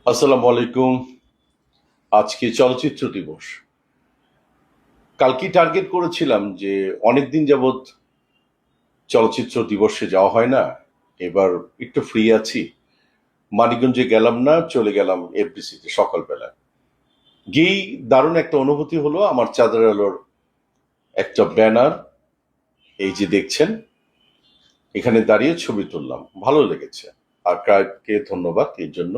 আসসালামু আলাইকুম। আজকে চলচ্চিত্র দিবস। কালকে টার্গেট করেছিলাম যে অনেকদিন যাবৎ চলচ্চিত্র দিবসে যাওয়া হয় না। এবার একটু ফ্রি আছি, মানিকগঞ্জে গেলাম না, চলে গেলাম এফডিসিতে সকালবেলা। গিয়েই দারুণ একটা অনুভূতি হলো। আমার চাঁদের আলোর একটা ব্যানার, এই যে দেখছেন, এখানে দাঁড়িয়ে ছবি তুললাম, ভালো লেগেছে। আর্কাইভকে ধন্যবাদ এর জন্য।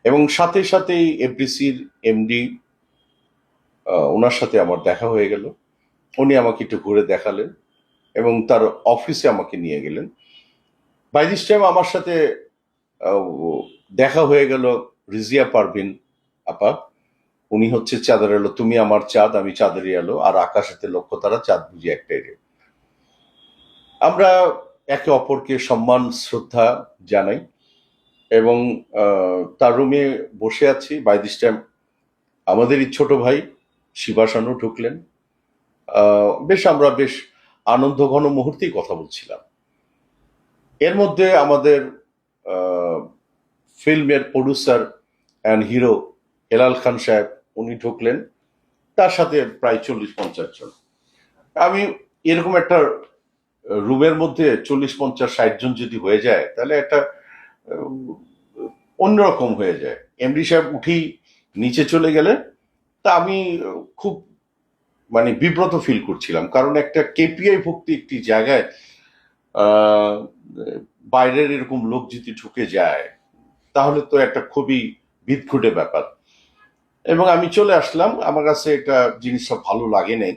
এবং সাথে সাথেই এফডিসির এমডি, ওনার সাথে আমার দেখা হয়ে গেল। উনি আমাকে একটু ঘুরে দেখালেন এবং তার অফিসে আমাকে নিয়ে গেলেন। বাই দিস টাইম আমার সাথে আহ, দেখা হয়ে গেল রিজিয়া পারভিন আপা। উনি হচ্ছে চাঁদের আলো, তুমি আমার চাঁদ আমি চাঁদেরই আলো, আর আকাশেতে লক্ষ্য তারা, চাঁদ বুঝি একটাই রে। আমরা একে অপরকে সম্মান শ্রদ্ধা জানাই এবং তার রুমে বসে আছি। বাই দিস টাইম আমাদেরই ছোট ভাই শিবাসানু ঢুকলেন। বেশ আনন্দ ঘন মুহূর্তেই কথা বলছিলাম। এর মধ্যে আমাদের ফিল্মের প্রডিউসার অ্যান্ড হিরো হেলাল খান সাহেব, উনি ঢুকলেন। তার সাথে প্রায় 40-50 জন। আমি এরকম একটা রুমের মধ্যে 40-50-60 জন যদি হয়ে যায়, তাহলে একটা আহ, অন্যরকম হয়ে যায়। এমডি সাহেব উঠেই নিচে চলে গেলেন। তা আমি খুব বিব্রত ফিল করছিলাম, কারণ একটা কেপিআই ভুক্তি একটি জায়গায় আহ, বাইরের এরকম লোক যদি ঢুকে যায়, তাহলে তো একটা খুবই বিদঘুটে ব্যাপার। এবং আমি চলে আসলাম। আমার কাছে এটা জিনিসটা ভালো লাগে নাই,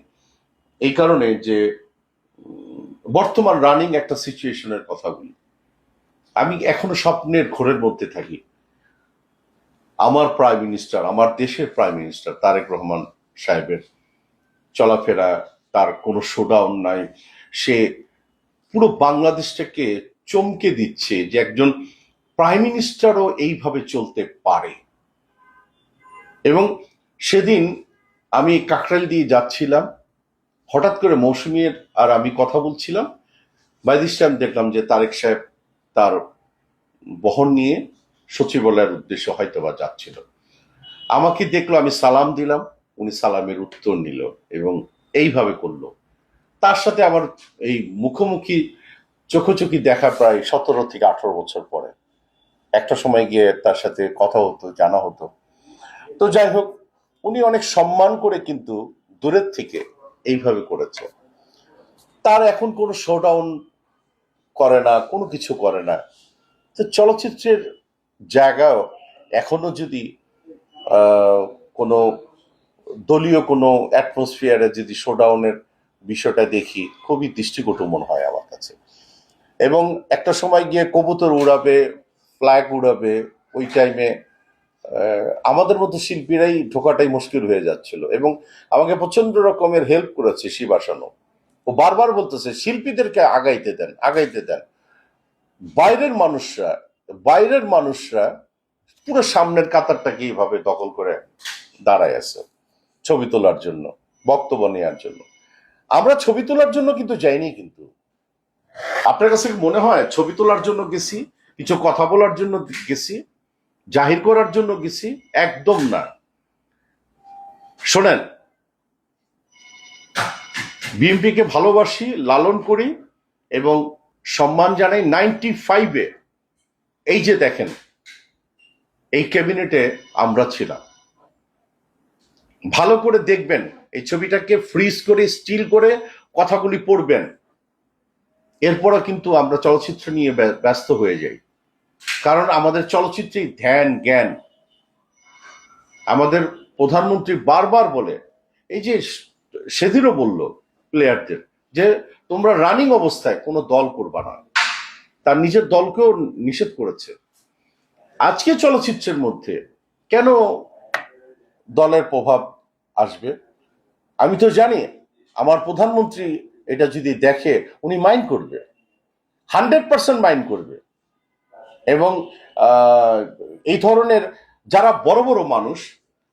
এই কারণে যে বর্তমান রানিং একটা সিচুয়েশনের কথা বলি। আমি এখনো স্বপ্নের ঘোরের মধ্যে থাকি। আমার প্রাইম মিনিস্টার, আমার দেশের প্রাইম মিনিস্টার তারেক রহমান সাহেবের চলাফেরা, তার কোনো শোডাউন নাই। সে পুরো বাংলাদেশটাকে চমকে দিচ্ছে যে একজন প্রাইম মিনিস্টারও এইভাবে চলতে পারে। এবং সেদিন আমি কাকরাইল দিয়ে যাচ্ছিলাম, হঠাৎ করে মৌসুমীর আর আমি কথা বলছিলাম। বাই দিস টাইম দেখলাম যে তারেক সাহেব তার বহন নিয়ে সচিবালয়ের উদ্দেশ্যে হয়তোবা যাচ্ছিল। আমাকে দেখলো, আমি সালাম দিলাম, উনি সালামের উত্তর নিল এবং এইভাবে করলো। তার সাথে আমার এই মুখোমুখি চোখোচোখি দেখা প্রায় 17 থেকে 18 বছর পরে। একটা সময় গিয়ে তার সাথে কথা হতো, জানা হতো। তো যাই হোক, উনি অনেক সম্মান করে কিন্তু দূরের থেকে এইভাবে করেছে। তার এখন কোনো শোডাউন করে না, কোনো কিছু করে না। তো চলচ্চিত্রের জায়গাও এখনো যদি আহ, কোনো দলীয় কোনো অ্যাটমসফিয়ারে যদি শোডাউনের বিষয়টা দেখি, খুবই দৃষ্টিকটু মনে হয় আমার কাছে। এবং একটা সময় গিয়ে কবুতর উড়াবে, ফ্ল্যাগ উড়াবে, ওই টাইমে আমাদের মতো শিল্পীরাই ঢোকাটাই মুশকিল হয়ে যাচ্ছিল। এবং আমাকে প্রচন্ড রকমের হেল্প করেছে শিবাসানু। ও বারবার বলতেছে শিল্পীদেরকে আগাইতে দেন, আগাইতে দেন। বাইরের মানুষরা বাইরের মানুষরা পুরো সামনের কাতারটাকে এইভাবে দখল করে দাঁড়ায় আছে ছবি তোলার জন্য, বক্তব্য নেওয়ার জন্য। আমরা ছবি তোলার জন্য কিন্তু যাইনি। কিন্তু আপনার কাছে কি মনে হয় ছবি তোলার জন্য গেছি, কিছু কথা বলার জন্য গেছি, জাহির করার জন্য গেছি? একদম না। শোনেন, বিএনপিকে ভালোবাসি, লালন করি এবং সম্মান জানাই। 95-এ এই যে দেখেন, এই ক্যাবিনেটে আমরা ছিলাম। ভালো করে দেখবেন, এই ছবিটাকে ফ্রিজ করে স্টিল করে কথাগুলি পড়বেন। এরপরও কিন্তু আমরা চলচ্চিত্র নিয়ে ব্যস্ত হয়ে যাই, কারণ আমাদের চলচ্চিত্রেই ধ্যান জ্ঞান। আমাদের প্রধানমন্ত্রী বারবার বলে, এই যে সেদিনও বলল প্লেয়ারদের যে তোমরা রানিং অবস্থায় কোনো দল করবা না। তার নিজের দলকেও নিষেধ করেছে। আজকে চলচ্চিত্রের মধ্যে কেন দলের প্রভাব আসবে? আমি তো জানি আমার প্রধানমন্ত্রী এটা যদি দেখে, উনি মাইন্ড করবে, 100% মাইন্ড করবে। এবং আহ, এই ধরনের যারা বড় বড় মানুষ,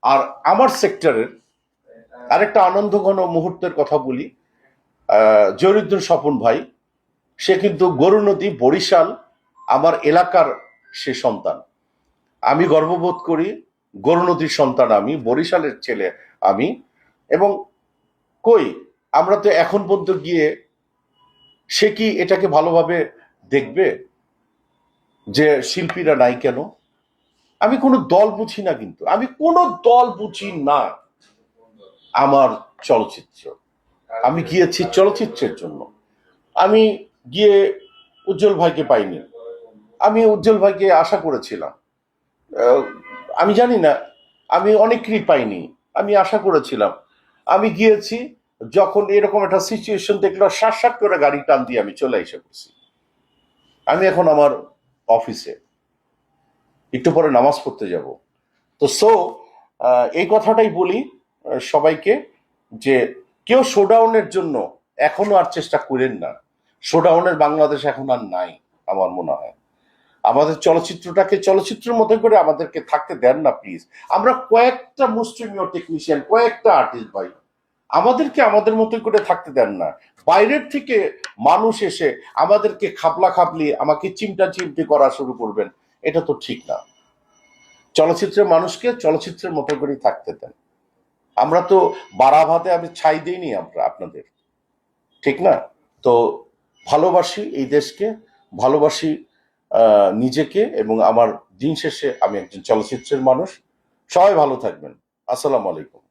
আর আমার সেক্টরের আরেকটা আনন্দ ঘন মুহূর্তের কথা বলি। জহিরুদ্দিন স্বপন ভাই, সে কিন্তু গরু নদী বরিশাল আমার এলাকার সে সন্তান। আমি গর্ববোধ করি, গৌরনদীর সন্তান আমি, বরিশালের ছেলে আমি। এবং কই, আমরা তো এখন পর্যন্ত গিয়ে সে কি এটাকে ভালোভাবে দেখবে যে শিল্পীরা নাই কেন? আমি কোনো দল বুঝি না, কিন্তু আমি কোনো দল বুঝি না। আমার চলচ্চিত্র, আমি গিয়েছি চলচ্চিত্রের জন্য। আমি গিয়ে উজ্জ্বল ভাইকে পাইনি, আমি উজ্জ্বল ভাইকে আশা করেছিলাম। আহ, আমি জানি না, আমি অনেকেরই পাইনি, আমি আশা করেছিলাম। আমি গিয়েছি, যখন এরকম একটা সিচুয়েশন দেখলাম, সাত করে গাড়ি টান দিয়ে আমি চলে এসে পড়ছি। আমি এখন আমার অফিসে একটু পরে নামাজ পড়তে যাব। তো এই কথাটাই বলি সবাইকে, যে কেউ শোডাউনের জন্য এখনো আর চেষ্টা করেন না। শোডাউনের বাংলাদেশ এখন আর নাই আমার মনে হয়। আমাদের চলচ্চিত্রটাকে চলচ্চিত্রের মতো করে আমাদেরকে থাকতে দেন না প্লিজ। আমরা কয়েকটা মুসলিমীয় টেকনিশিয়ান, কয়েকটা আর্টিস্ট ভাই, আমাদেরকে আমাদের মতো করে থাকতে দেন না। বাইরের থেকে মানুষ এসে আমাদেরকে খাপলা খাপলি, আমাকে চিমটা চিমটি করা শুরু করবেন, এটা তো ঠিক না। চলচ্চিত্রের মানুষকে চলচ্চিত্রের মতো করেই থাকতে দেন। আমরা তো বাড়া ভাতে আমি ছাই দিইনি আমরা আপনাদের, ঠিক না? তো ভালোবাসি এই দেশকে, ভালোবাসি নিজেকে, এবং আমার দিন শেষে আমি একজন চলচ্চিত্রের মানুষ। সবাই ভালো থাকবেন। আসসালামু আলাইকুম।